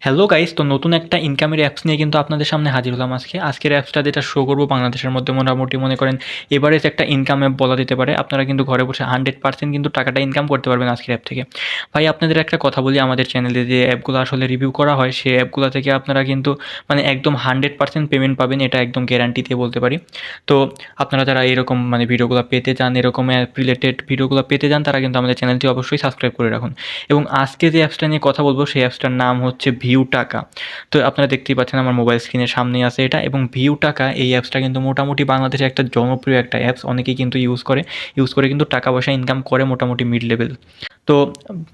Hello guys, তো নতুন একটা ইনকামের অ্যাপস নিয়ে কিন্তু আপনাদের সামনে হাজির হলাম আজকের অ্যাপসটা যেটা শো করবো বাংলাদেশের মধ্যে মোটামুটি মনে করেন এভারেজ একটা ইনকাম অ্যাপ বলা যেতে পারে। আপনারা কিন্তু ঘরে বসে 100% কিন্তু টাকাটা ইনকাম করতে পারবেন আজকের অ্যাপ থেকে। ভাই আপনাদের একটা কথা বলি, আমাদের চ্যানেলে যে অ্যাপগুলো আসলে রিভিউ করা হয় সেই অ্যাপগুলো থেকে আপনারা কিন্তু মানে একদম 100% পেমেন্ট পাবেন, এটা একদম গ্যারান্টি দিয়ে বলতে পারি। তো আপনারা যারা এরকম মানে ভিডিওগুলো পেতে চান, এরকম অ্যাপ রিলেটেড ভিডিওগুলো পেতে চান, তারা কিন্তু আমাদের চ্যানেলটি অবশ্যই সাবস্ক্রাইব করে রাখুন। এবং আজকে যে অ্যাপসটা নিয়ে কথা বলবো সেই অ্যাপসটার নাম হচ্ছে ভিউ টাকা। তো আপনারা দেখতেই পাচ্ছেন আমার মোবাইল স্ক্রিনের সামনেই আছে এটা, এবং ভিউ টাকা এই অ্যাপসটা কিন্তু মোটামুটি বাংলাদেশে একটা জনপ্রিয় একটা অ্যাপস, অনেকেই কিন্তু ইউজ করে কিন্তু টাকা পয়সা ইনকাম করে মোটামুটি মিড লেভেল। তো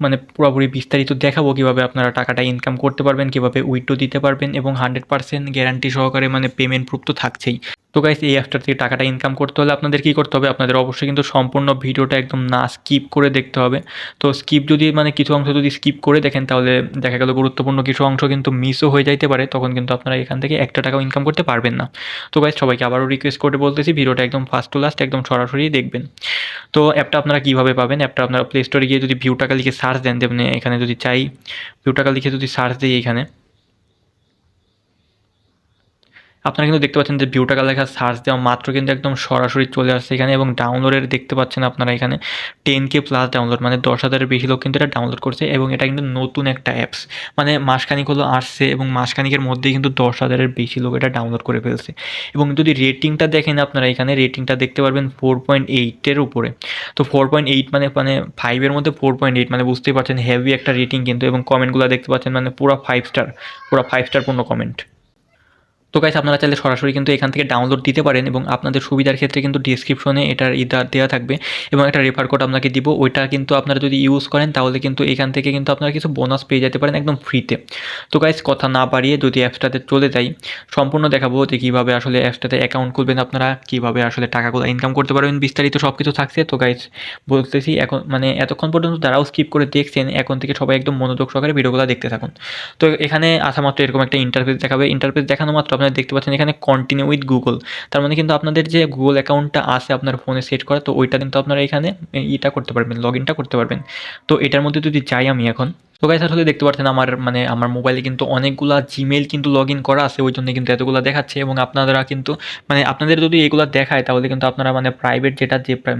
মানে পুরোপুরি বিস্তারিত দেখাবো কীভাবে আপনারা টাকাটা ইনকাম করতে পারবেন, কীভাবে উইথড্র দিতে পারবেন, এবং 100% গ্যারান্টি সহকারে মানে পেমেন্ট প্রুফ তো থাকছেই। তো গাইস, এই অ্যাপসটা থেকে টাকাটা ইনকাম করতে হলে আপনাদের কী করতে হবে, আপনাদের অবশ্যই কিন্তু সম্পূর্ণ ভিডিওটা একদম না স্কিপ করে দেখতে হবে। তো যদি মানে কিছু অংশ যদি স্কিপ করে দেখেন, তাহলে দেখা গেল গুরুত্বপূর্ণ কিছু অংশ কিন্তু মিসও হয়ে যাইতে পারে, তখন কিন্তু আপনারা এখান থেকে একটা টাকাও ইনকাম করতে পারবেন না। তো গাইস, সবাইকে আবারও রিকোয়েস্ট করে বলতেছি ভিডিওটা একদম ফার্স্ট টু লাস্ট একদম সরাসরি দেখবেন। তো অ্যাপটা আপনারা কীভাবে পাবেন, অ্যাপটা আপনারা প্লে স্টোরে গিয়ে যদি ভিউ টাকা লিখে সার্চ দেন, যেমন এখানে যদি চাই ভিউ টাকা লিখে যদি সার্চ দিই, এখানে আপনারা কিন্তু দেখতে পাচ্ছেন যে ভিউ টাকা লেখা সার্চ দেওয়া মাত্র কিন্তু একদম সরাসরি চলে আসছে এখানে, এবং ডাউনলোডের দেখতে পাচ্ছেন আপনারা এখানে 10K প্লাস ডাউনলোড, মানে 10,000-এর বেশি লোক কিন্তু এটা ডাউনলোড করছে, এবং এটা কিন্তু নতুন একটা অ্যাপস। মানে মাসখানিক হলো আসছে, এবং মাসখানিকের মধ্যেই কিন্তু 10,000-এর বেশি লোক এটা ডাউনলোড করে ফেলছে। এবং যদি রেটিংটা দেখেন আপনারা এখানে রেটিংটা দেখতে পারবেন 4.8-এর উপরে। তো 4.8 মানে 5-এর মধ্যে 4.8, মানে বুঝতেই পারছেন হেভি একটা রেটিং কিন্তু। এবং কমেন্টগুলো দেখতে পাচ্ছেন মানে পুরো 5 স্টার, পুরো 5 স্টার পূর্ণ কমেন্ট। তো গাইস, আপনারা চাইলে সরাসরি কিন্তু এখান থেকে ডাউনলোড দিতে পারেন, এবং আপনাদের সুবিধার ক্ষেত্রে কিন্তু ডিসক্রিপশনে এটার দেওয়া থাকবে, এবং একটা রেফার কোড আপনাকে দিব। ওইটা কিন্তু আপনারা যদি ইউজ করেন তাহলে কিন্তু এখান থেকে কিন্তু আপনারা কিছু বোনাস পেয়ে যেতে পারেন একদম ফ্রিতে। তো গাইস, কথা না বাড়িয়ে যদি অ্যাপসটাতে চলে যাই, সম্পূর্ণ দেখাবো যে কীভাবে আসলে অ্যাপসটাতে অ্যাকাউন্ট খুলবেন, আপনারা কীভাবে আসলে টাকাগুলো ইনকাম করতে পারবেন, বিস্তারিত সব কিছু থাকছে। তো গাইস, বলতেছি এখন মানে এতক্ষণ পর্যন্ত যারাও স্কিপ করে দেখছেন, এখন থেকে সবাই একদম মনোযোগ সহকারে ভিডিওগুলো দেখতে থাকুন। তো এখানে আসা মাত্র এরকম একটা ইন্টারফেস দেখাবে, ইন্টারফেস দেখানো মাত্র আপনারা দেখতে পাচ্ছেন এখানে কন্টিনিউ উইথ গুগল। তার মানে কিন্তু আপনাদের যে গুগল অ্যাকাউন্টটা আছে আপনার ফোনে সেট করা, তো ওইটা কিন্তু আপনারা এখানে ইটা করতে পারবেন, লগ ইনটা করতে পারবেন। তো এটার মধ্যে যদি যাই আমি এখন, তো গাইস আসলে দেখতে পাচ্ছেন আমার মোবাইলে কিন্তু অনেকগুলা জিমেইল কিন্তু লগ ইন করা আছে, ওই জন্য কিন্তু এতগুলো দেখাচ্ছে। এবং আপনারা কিন্তু মানে আপনাদের যদি এগুলো দেখায় তাহলে কিন্তু আপনারা মানে প্রাইভেট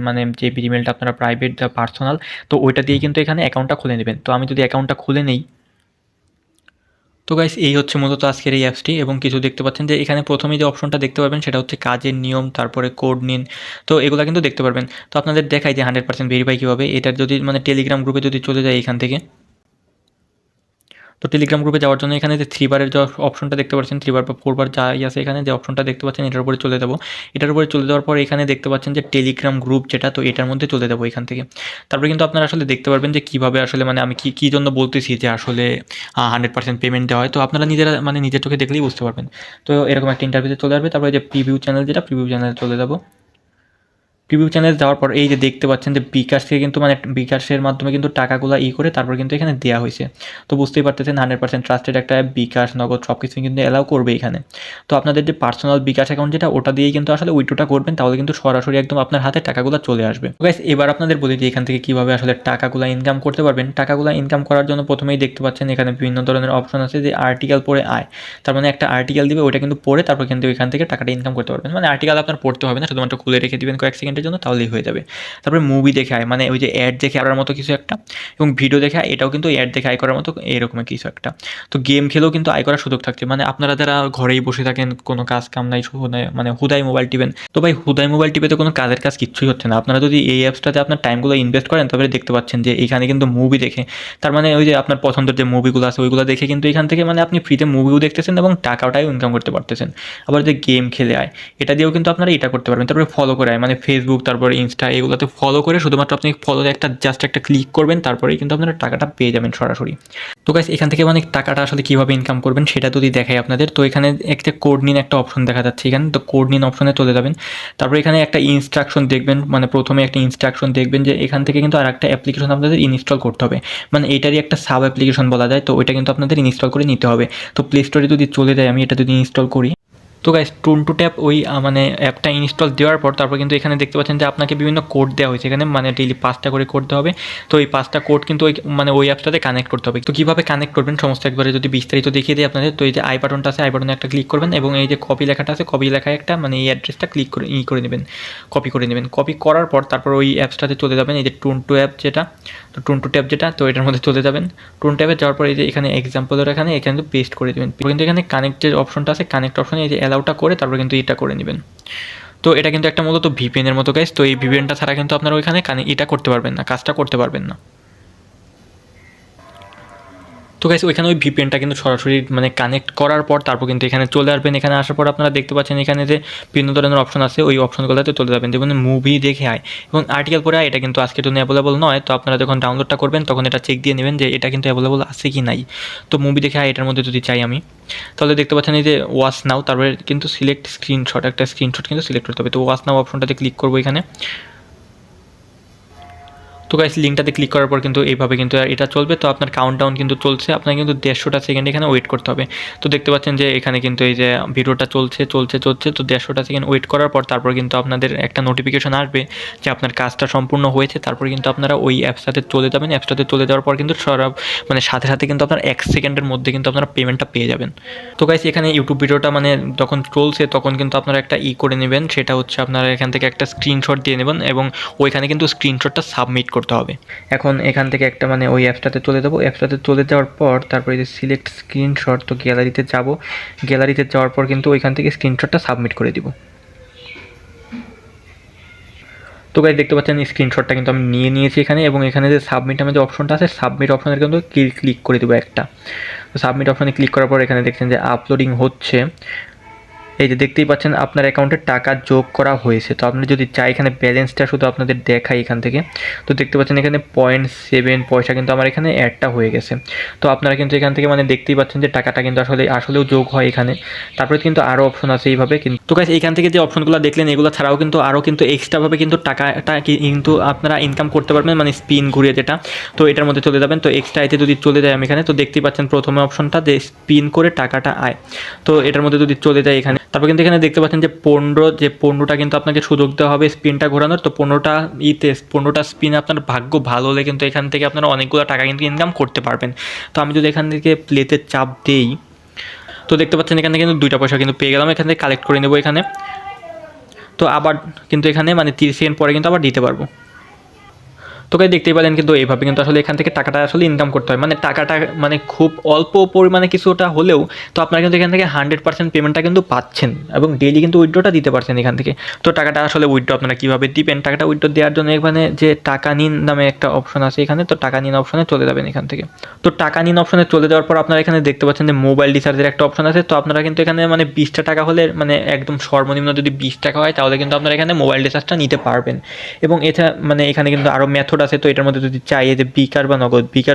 মানে যে জিমেইলটা আপনারা প্রাইভেট বা পার্সোনাল, তো ওইটা দিয়ে কিন্তু এখানে অ্যাকাউন্টটা খুলে নেবেন। তো আমি যদি অ্যাকাউন্টটা খুলে নেই, তো গাইস এই হচ্ছে মূলত আজকের এই অ্যাপসটি। এবং কিছু দেখতে পাচ্ছেন যে এখানে প্রথমেই যে অপশনটা দেখতে পারবেন সেটা হচ্ছে কাজের নিয়ম, তারপরে কোড নিন। তো এগুলো কিন্তু দেখতে পারবেন। তো আপনাদের দেখাই যে 100% ভেরিফাই কীভাবে, এটার যদি মানে টেলিগ্রাম গ্রুপে যদি চলে যায় এখান থেকে, তো টেলিগ্রাম গ্রুপে যাওয়ার জন্য এখানে যে 3 বারের যে অপশনটা দেখতে পাচ্ছেন, 3 বার বা 4 বার যাই আছে এখানে যে অপশনটা দেখতে পাচ্ছেন, এটার উপরে চলে যাবো। এটার উপরে চলে যাওয়ার পর এখানে দেখতে পাচ্ছেন যে টেলিগ্রাম গ্রুপ যেটা, তো এটার মধ্যে চলে যাবো এখান থেকে। তারপরে কিন্তু আপনারা আসলে দেখতে পারবেন যে কীভাবে আসলে মানে আমি কী জন্য বলতেছি যে আসলে 100% পেমেন্ট দেওয়া হয়। তো আপনারা নিজেরা মানে নিজের চোখে দেখলেই বুঝতে পারবেন। তো এরকম একটা ইন্টারভিউতে চলে আসবে, তারপরে যে প্রিভিউ চ্যানেল যেটা, প্রিভিউ চ্যানেলে চলে যাবো। প্রিভিউ চ্যানেল যাওয়ার পর এই যে দেখতে পাচ্ছেন যে বিকাশ থেকে কিন্তু মানে বিকাশের মাধ্যমে কিন্তু টাকাগুলো করে তারপর কিন্তু এখানে দেওয়া হয়েছে। তো বুঝতেই পারতেছেন 100% ট্রাস্টেড একটা অ্যাপ, বিকাশ নগদ সব কিছুই কিন্তু অ্যালাউ করবে এখানে। তো আপনাদের যে পার্সোনাল বিকাশ অ্যাকাউন্ট যেটা, ওটা দিয়েই কিন্তু আসলে উইথড্রটা করবেন, তাহলে কিন্তু সরাসরি একদম আপনার হাতে টাকাগুলো চলে আসবে। তো গাইস, এবার আপনাদের বলি যে এখান থেকে কীভাবে আসলে টাকাগুলো ইনকাম করতে পারবেন। টাকাগুলো ইনকাম করার জন্য প্রথমেই দেখতে পাচ্ছেন এখানে বিভিন্ন ধরনের অপশন আছে, যে আর্টিকেল পড়ে আয়। তার মানে একটা আর্টিকেল দিবে, ওইটা কিন্তু পড়ে তারপর কিন্তু এখান থেকে টাকাটা ইনকাম করতে পারবেন। মানে আর্টিকেল আপনার পড়তে হবে না, শুধুমাত্র খুলে রেখে দিবেন কয়েক সেকেন্ডের জন্য, তাহলেই হয়ে যাবে। তারপরে মুভি দেখে আয়, মানে ওই যে অ্যাড দেখে করার মতো কিছু একটা, এবং ভিডিও দেখে এটাও কিন্তু অ্যাড দেখে আয় করার মতো এরকম কিছু একটা। তো গেম খেলেও কিন্তু আয় করার সুযোগ থাকছে, মানে আপনারা যারা ঘরেই বসে থাকেন, কোনো কাজ কাম নাই, মানে হুদাই মোবাইল টিপেন, তো ভাই হুদাই মোবাইল টিপে তো কোনো কাজের কাজ কিচ্ছুই হচ্ছে না। আপনারা যদি এই অ্যাপসটাতে আপনার টাইমগুলো ইনভেস্ট করেন, তবে দেখতে পাচ্ছেন যে এখানে কিন্তু মুভি দেখে, তার মানে ওই যে আপনার পছন্দের যে মুভিগুলো আছে ওইগুলো দেখে কিন্তু এখান থেকে মানে আপনি ফ্রিতে মুভিও দেখতেছেন এবং টাকাটাও ইনকাম করতে পারতেছেন। আবার যে গেম খেলে আয়, এটা দিয়েও কিন্তু আপনারা এটা করতে পারবেন। তারপরে ফলো করে আয়, মানে ফেসবুক, তারপরে ইনস্টা, এগুলোতে ফলো করে শুধুমাত্র আপনি ফলোতে জাস্ট একটা ক্লিক করবেন, তারপরেই কিন্তু আপনারা টাকাটা পেয়ে যাবেন সরাসরি। তো গাইস, এখান থেকে মানে টাকাটা আসলে কীভাবে ইনকাম করবেন সেটা যদি দেখাই আপনাদের, তো এখানে একটা কোড নিন একটা অপশন দেখা যাচ্ছে এখানে, তো কোড নিন অপশনে চলে যাবেন। তারপরে এখানে একটা ইনস্ট্রাকশন দেখবেন, মানে প্রথমে একটা ইনস্ট্রাকশন দেখবেন যে এখান থেকে কিন্তু আর একটা অ্যাপ্লিকেশন আপনাদের ইনস্টল করতে হবে, মানে এটারই একটা সাব অ্যাপ্লিকেশন বলা যায়। তো ওইটা কিন্তু আপনাদের ইনস্টল করে নিতে হবে। তো প্লে স্টোরে যদি চলে যায়, আমি এটা যদি ইনস্টল করি, তো তো গাইস টুন টু ট্যাপ ওই মানে অ্যাপটা ইনস্টল দেওয়ার পর তারপর কিন্তু এখানে দেখতে পাচ্ছেন যে আপনাকে বিভিন্ন কোড দেওয়া হয়েছে এখানে, মানে ডেইলি 5টা করে কোড দেওয়া হবে। তো এই 5টা কোড কিন্তু ওই মানে ওই অ্যাপটাতে কানেক্ট করতে হবে। তো কীভাবে কানেক্ট করবেন সমস্ত একবারে যদি বিস্তারিত দেখিয়ে দিই আপনাদের, তো এই যে আই বাটনটা আছে, আই বাটনে একটা ক্লিক করবেন এবং এই যে কপি লেখাটা আছে, কপি লেখায় একটা মানে এই অ্যাড্রেসটা ক্লিক করে করে নেবেন, কপি করে নেবেন। কপি করার পর তারপর ওই অ্যাপসটাতে চলে যাবেন, এই যে টুন টু অ্যাপ যেটা, তো টুন টু ট্যাপ যেটা, তো এটার মধ্যে চলে যাবেন। টুন ট্যাপে যাওয়ার পর এই যে এখানে এক্সাম্পলের এখানে কিন্তু পেস্ট করে দেবেন। কিন্তু এখানে কানেক্টের অপশনটা আছে, কানেক্ট অপশনে এই যে অ্যালাউটা করে তারপর কিন্তু এটা করে নেবেন। তো এটা কিন্তু একটা মূলত ভিপিএনের মতো গাইস। তো এই ভিপিএনটা ছাড়া কিন্তু আপনারা ওইখানে এটা করতে পারবেন না, কাজটা করতে পারবেন না। তো গাইস ওইখানে ওই ভিপিএনটা কিন্তু সরাসরি মানে কানেক্ট করার পর তারপর কিন্তু এখানে চলে আসবেন। এখানে আসার পর আপনারা দেখতে পাচ্ছেন এখানে যে বিভিন্ন ধরনের অপশন আছে, ওই অপশনগুলোতে চলে যাবেন, যেমন মুভি দেখে আয় এবং আর্টিকেল পড়ে আয়। এটা কিন্তু আজকের জন্য অ্যাভেলেবল নয়, তো আপনারা যখন ডাউনলোডটা করবেন তখন এটা চেক দিয়ে নেবেন যে এটা কিন্তু অ্যাভেলেবল আছে কি নাই। তো মুভি দেখে আয় এটার মধ্যে যদি চাই আমি, তাহলে দেখতে পাচ্ছেন এই যে ওয়াচ নাও, তারপরে কিন্তু সিলেক্ট স্ক্রিনশট, একটা স্ক্রিনশট কিন্তু সিলেক্ট করতে হবে। তো ওয়াচ নাও অপশনটাতে ক্লিক করবো এখানে। তো গাইস লিঙ্কটাতে ক্লিক করার পর কিন্তু এইভাবে কিন্তু এটা চলবে। তো আপনার কাউন্টডাউন কিন্তু চলছে, আপনার কিন্তু 150টা সেকেন্ড এখানে ওয়েট করতে হবে। তো দেখতে পাচ্ছেন যে এখানে কিন্তু এই যে ভিডিওটা চলছে। তো 150টা সেকেন্ড ওয়েট করার পর তারপর কিন্তু আপনাদের একটা নোটিফিকেশন আসবে যে আপনার কাজটা সম্পূর্ণ হয়েছে। তারপর কিন্তু আপনারা ওই অ্যাপসটাতে চলে যাবেন। অ্যাপসটাতে চলে যাওয়ার পর কিন্তু মানে সাথে সাথে কিন্তু আপনার 1 সেকেন্ডের মধ্যে কিন্তু আপনারা পেমেন্টটা পেয়ে যাবেন। তো গাইস এখানে ইউটিউব ভিডিওটা মানে যখন চলছে তখন কিন্তু আপনারা একটা করে নেবেন, সেটা হচ্ছে আপনারা এখান থেকে একটা স্ক্রিনশট দিয়ে নেবেন এবং ওইখানে কিন্তু স্ক্রিনশটটা সাবমিট করতে হবে। এখন এখান থেকে একটা মানে ওই অ্যাপসটাতে চলে যাবো। অ্যাপসটাতে চলে যাওয়ার পর তারপরে এই যে সিলেক্ট স্ক্রিনশট, তো গ্যালারিতে যাব। গ্যালারিতে যাওয়ার পর কিন্তু ওইখান থেকে স্ক্রিনশটটা সাবমিট করে দিব। তো গাইস দেখতে পাচ্ছেন স্ক্রিনশটটা কিন্তু আমি নিয়ে নিয়েছি এখানে, এবং এখানে যে সাবমিট নামে যে অপশনটা আছে, সাবমিট অপশনের কিন্তু ক্লিক করে দেবো একটা। তো সাবমিট অপশনে ক্লিক করার পর এখানে দেখছেন যে আপলোডিং হচ্ছে। এই যে দেখতেই পাচ্ছেন আপনার অ্যাকাউন্টে টাকা যোগ করা হয়েছে। তো আপনি যদি চাই এখানে ব্যালেন্সটা শুধু আপনাদের দেখাই এখান থেকে, তো দেখতে পাচ্ছেন এখানে 0.7 পয়সা কিন্তু আমার এখানে অ্যাডটা হয়ে গেছে। তো আপনারা কিন্তু এখান থেকে মানে দেখতেই পাচ্ছেন যে টাকাটা কিন্তু আসলেও যোগ হয় এখানে। তারপরে কিন্তু আরও অপশন আছে এইভাবে কিন্তু। তো গাইস এইখান থেকে যে অপশনগুলো দেখলেন এগুলো ছাড়াও কিন্তু আরও কিন্তু এক্সট্রাভাবে কিন্তু টাকাটা কিন্তু আপনারা ইনকাম করতে পারবেন, মানে স্পিন ঘুরিয়ে যেটা। তো এটার মধ্যে চলে যাবেন। তো এক্সট্রা এতে যদি চলে যায় আমি এখানে, তো দেখতেই পাচ্ছেন প্রথমে অপশনটা যে স্পিন করে টাকাটা আয়। তো এটার মধ্যে যদি চলে যায় এখানে, তারপর কিন্তু এখানে দেখতে পাচ্ছেন যে 15টা কিন্তু আপনাকে সুযোগ দেওয়া হবে স্পিনটা ঘোরানোর। তো 15টা স্পিন আপনার ভাগ্য ভালো হলে কিন্তু এখান থেকে আপনারা অনেকগুলো টাকা কিন্তু ইনকাম করতে পারবেন। তো আমি যদি এখান থেকে প্লেতে চাপ দেই, তো দেখতে পাচ্ছেন এখান থেকে কিন্তু 2টা পয়সা কিন্তু পেয়ে গেলাম। এখান থেকে কালেক্ট করে নেবো এখানে। তো আবার কিন্তু এখানে মানে 30 সেকেন্ড পরে কিন্তু আবার দিতে পারবো। তো গাইস দেখতেই পেলেন কিন্তু এইভাবে কিন্তু আসলে এখান থেকে টাকাটা আসলে ইনকাম করতে হয়, মানে টাকাটা মানে খুব অল্প পরিমাণে কিছুটা হলেও তো আপনারা কিন্তু এখান থেকে 100% পেমেন্টটা কিন্তু পাচ্ছেন এবং ডেইলি কিন্তু উইথড্রটা দিতে পারছেন এখান থেকে। তো টাকাটা আসলে উইথড্র আপনারা কীভাবে দিবেন, টাকাটা উইথড্র দেওয়ার জন্য এখানে যে টাকা নিন নামে একটা অপশন আছে এখানে, তো টাকা নিন অপশনে চলে যাবেন এখান থেকে। তো টাকা নিন অপশনে চলে যাওয়ার পর আপনারা এখানে দেখতে পাচ্ছেন যে মোবাইল রিচার্জের একটা অপশন আছে। তো আপনারা কিন্তু এখানে মানে 20টা টাকা হলে মানে একদম সর্বনিম্ন যদি 20 টাকা হয় তাহলে কিন্তু আপনারা এখানে মোবাইল রিচার্জটা নিতে পারবেন। এবং এছাড়া মানে এখানে কিন্তু আরও মেথড আছে। তো এটার মধ্যে যদি চাই যে বিকার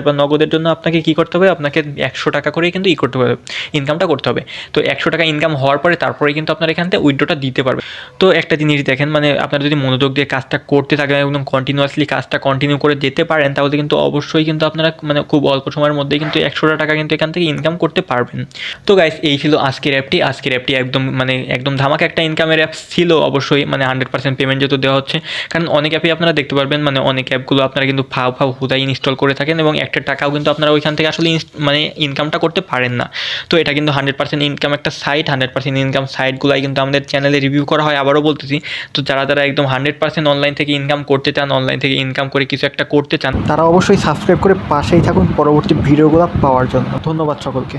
বা নগদের জন্য আপনাকে কী করতে হবে, আপনাকে 100 টাকা করেই কিন্তু করতে হবে, ইনকামটা করতে হবে। তো 100 টাকা ইনকাম হওয়ার পরে তারপরে কিন্তু আপনারা এখান থেকে উইথড্রটা দিতে পারবেন। তো একটা জিনিস দেখেন, মানে আপনারা যদি মনোযোগ দিয়ে কাজটা করতে থাকেন, একদম কন্টিনিউয়াসলি কাজটা কন্টিনিউ করে যেতে পারেন, তাহলে কিন্তু অবশ্যই কিন্তু আপনারা মানে খুব অল্প সময়ের মধ্যেই কিন্তু 100 টাকা কিন্তু এখান থেকে ইনকাম করতে পারবেন। তো গাইস এই ছিল আজকের অ্যাপটি একদম ধামাকা একটা ইনকামের অ্যাপ ছিল অবশ্যই, মানে 100% পেমেন্ট যেহেতু দেওয়া হচ্ছে। কারণ অনেক অ্যাপই আপনারা দেখতে পারবেন, মানে অনেক অ্যাপগুলো আপনারা কিন্তু হুদাই ইনস্টল করে থাকেন এবং একটা টাকাও কিন্তু আপনারা ওইখান থেকে আসলে মানে ইনকামটা করতে পারেন না। তো এটা কিন্তু 100% ইনকাম একটা সাইট, 100% ইনকাম সাইটগুলাই কিন্তু আমাদের চ্যানেলে রিভিউ করা হয়। আবারও বলতেছি, তো যারা একদম 100% অনলাইন থেকে ইনকাম করতে চান, অনলাইন থেকে ইনকাম করে কিছু একটা করতে চান, তারা অবশ্যই সাবস্ক্রাইব করে পাশেই থাকুন পরবর্তী ভিডিওগুলো পাওয়ার জন্য। ধন্যবাদ সকলকে।